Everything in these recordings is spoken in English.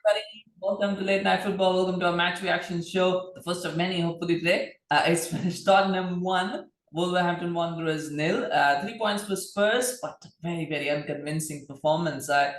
everybody. Welcome to Late Night Football. Welcome to our match reaction show, the first of many, hopefully today. It's finished Tottenham 1, Wolverhampton Wanderers 0. 3 points for Spurs, but very unconvincing performance. I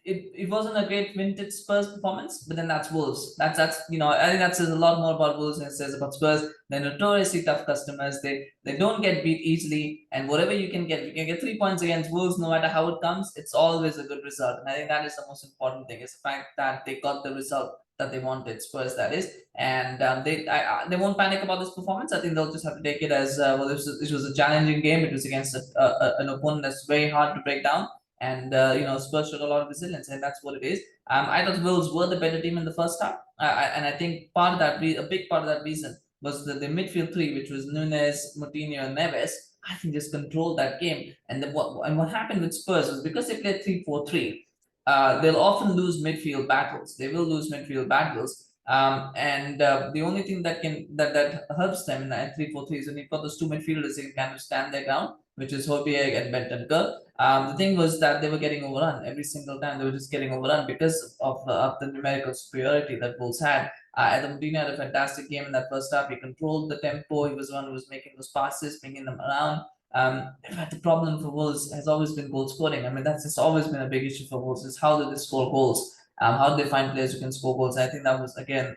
it wasn't a great vintage Spurs performance, but then that's Wolves. That's I think that says a lot more about Wolves than it says about Spurs. They're notoriously tough customers. They don't get beat easily, and whatever you can get 3 points against Wolves, no matter how it comes, it's always a good result. And I think that is the most important thing, is the fact that they got the result that they wanted, Spurs that is, and they won't panic about this performance. I think they'll just have to take it as well. This was a challenging game. It was against an opponent that's very hard to break down. And Spurs showed a lot of resilience, and that's what it is. I thought Wolves were the better team in the first half, and I think a big part of that reason was the midfield three, which was Nunes, Moutinho, and Neves. I think just controlled that game. And what happened with Spurs was, because they played 3-4-3, they'll often lose midfield battles. They will lose midfield battles. And the only thing that helps them in that 3-4-3 is when you've got those two midfielders, they can kind of stand their ground, which is Hojbjerg and Bentancur. The thing was that they were getting overrun every single time. They were just getting overrun because of the numerical superiority that Wolves had. Adam Dina had a fantastic game in that first half. He controlled the tempo. He was the one who was making those passes, bringing them around. But the problem for Wolves has always been goal scoring. I mean, that's just always been a big issue for Wolves, is how do they score goals? How do they find players who can score goals? I think that was, again,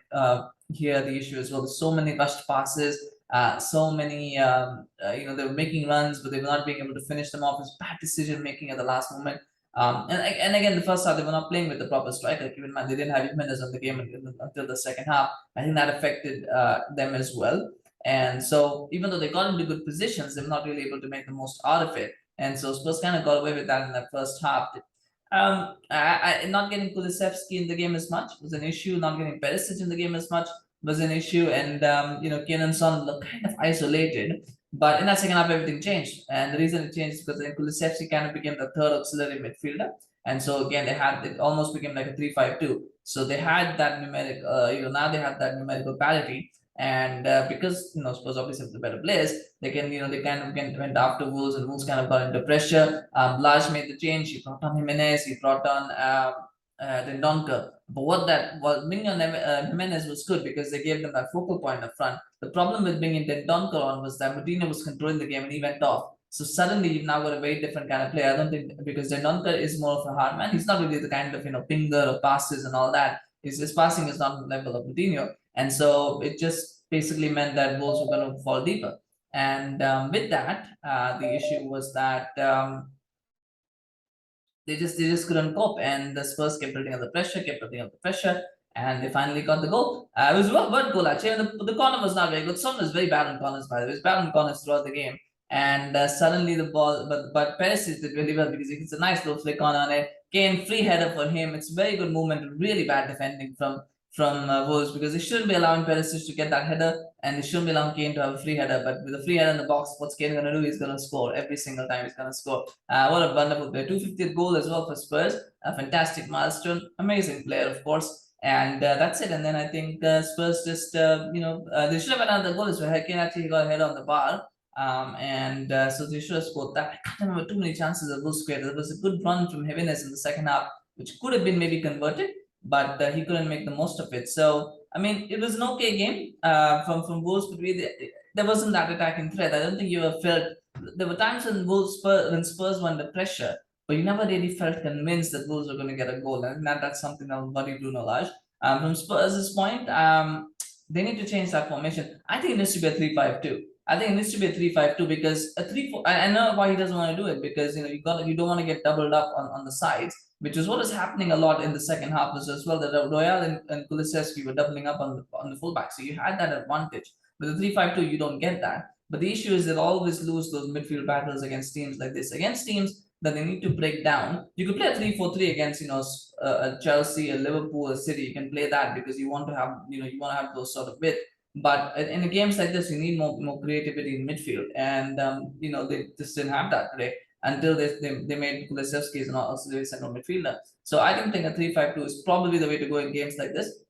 here the issue as well. There's so many rushed passes, so many, they were making runs, but they were not being able to finish them off. It's bad decision making at the last moment. And again, the first half, they were not playing with the proper striker. Keep in mind, they didn't have Jimenez on the game until the second half. I think that affected them as well. And so, even though they got into good positions, they were not really able to make the most out of it. And so, Spurs kind of got away with that in that first half. Not getting Kulusevski in the game as much was an issue. Not getting Perisic in the game as much was an issue. And Kane and Son looked kind of isolated. But in that second half, everything changed. And the reason it changed is because then Kulusevski kind of became the third auxiliary midfielder. And so again, it almost became like a 3-5-2. So they had that numeric, now they have that numerical parity. And because Spurs obviously have the better players, they kind of went after Wolves, and Wolves kind of got into pressure. Lage made the change. He brought on Jimenez. He brought on Bentancur. But bringing on Jimenez was good, because they gave them that focal point up front. The problem with bringing Bentancur on was that Moutinho was controlling the game and he went off. So suddenly you've now got a very different kind of player. I don't think, because Bentancur is more of a hard man. He's not really the kind of pinger of passes and all that. His passing is not on the level of Moutinho. And so it just basically meant that Wolves were going to fall deeper. And with that, the issue was that they just couldn't cope, and the Spurs kept building up the pressure, and they finally got the goal. It was a good goal, actually. The corner was not very good. Son was very bad on corners, by the way. He was bad on corners throughout the game. And suddenly the ball, but Perisic did really well, because it's a nice little flick on it. Kane, free header for him. It's very good movement, really bad defending from Wolves, because they shouldn't be allowing Perisic to get that header, and they shouldn't be allowing Kane to have a free header. But with a free header in the box, what's Kane going to do? He's going to score every single time. He's going to score. What a wonderful player! 250th goal as well for Spurs. A fantastic milestone. Amazing player, of course. And that's it. And then I think Spurs just, they should have had another goal as well. Kane actually got a head on the bar. So they should have scored that. I can't remember too many chances of Wolves square. There was a good run from Jimenez in the second half, which could have been maybe converted, but he couldn't make the most of it. So I mean, it was an okay game from Wolves, but there wasn't that attacking threat. I don't think you ever felt. There were times when Spurs were under pressure, but you never really felt convinced that Wolves were going to get a goal. And that's something that will worry Bruno Lage. From Spurs' point, they need to change that formation. I think it needs to be a 3-5-2. I think it needs to be a 3-5-2, because a 3-4. I know why he doesn't want to do it, because you don't want to get doubled up on the sides, which is what is happening a lot in the second half as well. That Royal and Kulusevski were doubling up on the fullback, so you had that advantage. With the 3-5-2, you don't get that. But the issue is they'll always lose those midfield battles against teams like this, against teams that they need to break down. You could play a 3-4-3 against a Chelsea, a Liverpool, a City. You can play that, because you want to have those sort of width. But in games like this, you need more creativity in midfield, and they just didn't have that today, until they made Kulusevski as an auxiliary central midfielder. So I don't think a 3-5-2 is probably the way to go in games like this,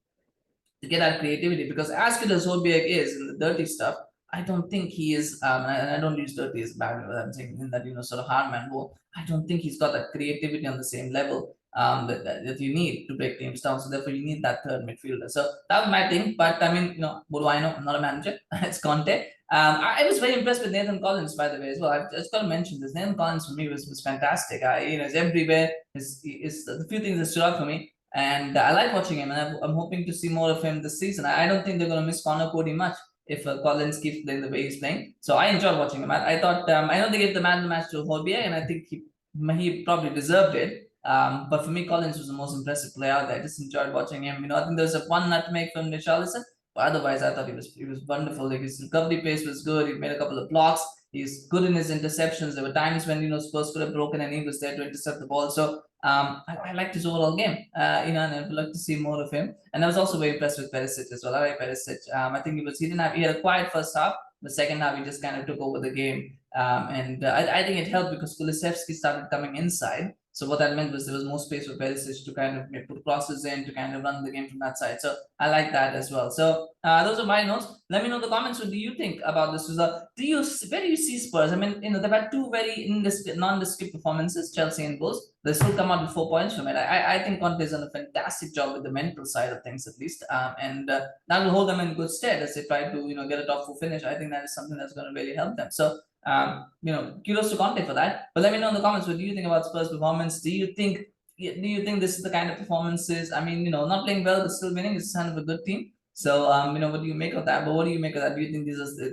to get that creativity, because as good as Hojbjerg is in the dirty stuff, I don't think he is, and I don't use dirty as bad, I'm saying in that sort of hard man role. I don't think he's got that creativity on the same level that you need to break teams down. So therefore, you need that third midfielder. So that was my thing. But I mean, what do I know? I'm not a manager. It's Conte. I was very impressed with Nathan Collins, by the way, as well. I've just got to mention this. Nathan Collins for me was fantastic. He's everywhere. Is the few things that stood out for me. And I like watching him, and I'm hoping to see more of him this season. I don't think they're going to miss Connor Cody much if Collins keeps playing the way he's playing. So I enjoyed watching him. I thought, I know they gave the man of the match to Hojbjerg, and I think he probably deserved it. But for me, Collins was the most impressive player out there. I just enjoyed watching him. I think there was a one nutmeg from Richarlison, but otherwise, I thought he was wonderful. Like, his recovery pace was good. He made a couple of blocks. He's good in his interceptions. There were times when Spurs could have broken, and he was there to intercept the ball. So I liked his overall game. And I'd like to see more of him. And I was also very impressed with Perisic as well. I like Perisic. I think he had a quiet first half. The second half, he just kind of took over the game. And I think it helped because Kulusevski started coming inside. So what that meant was there was more space for Perisic to kind of put crosses in, to kind of run the game from that side. So I like that as well. So those are my notes. Let me know in the comments, what do you think about this result? Where do you see Spurs? I mean, they've had two very nondescript performances, Chelsea and Wolves. They still come out with 4 points from it. I think Conte has done a fantastic job with the mental side of things, at least. And that will hold them in good stead as they try to, get a top 4 finish. I think that is something that's going to really help them. So kudos to Conte for that. But let me know in the comments, what do you think about Spurs' performance? Do you think this is the kind of performances? I mean, not playing well but still winning is kind of a good team. So what do you make of that? But what do you make of that? Do you think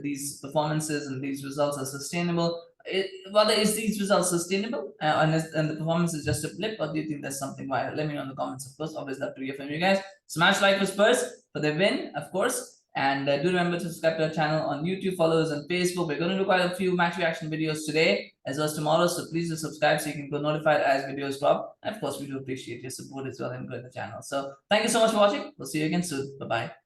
these performances and these results are sustainable? Whether is these results sustainable and the performance is just a blip, or do you think there's something wider? Let me know in the comments. Of course, always love to hear from you guys. Smash like for Spurs for the win, of course. And do remember to subscribe to our channel on YouTube, follow us on Facebook. We're going to do quite a few match reaction videos today as well as tomorrow. So please do subscribe so you can go notified as videos drop. And of course, we do appreciate your support as well and growing the channel. So thank you so much for watching. We'll see you again soon. Bye-bye.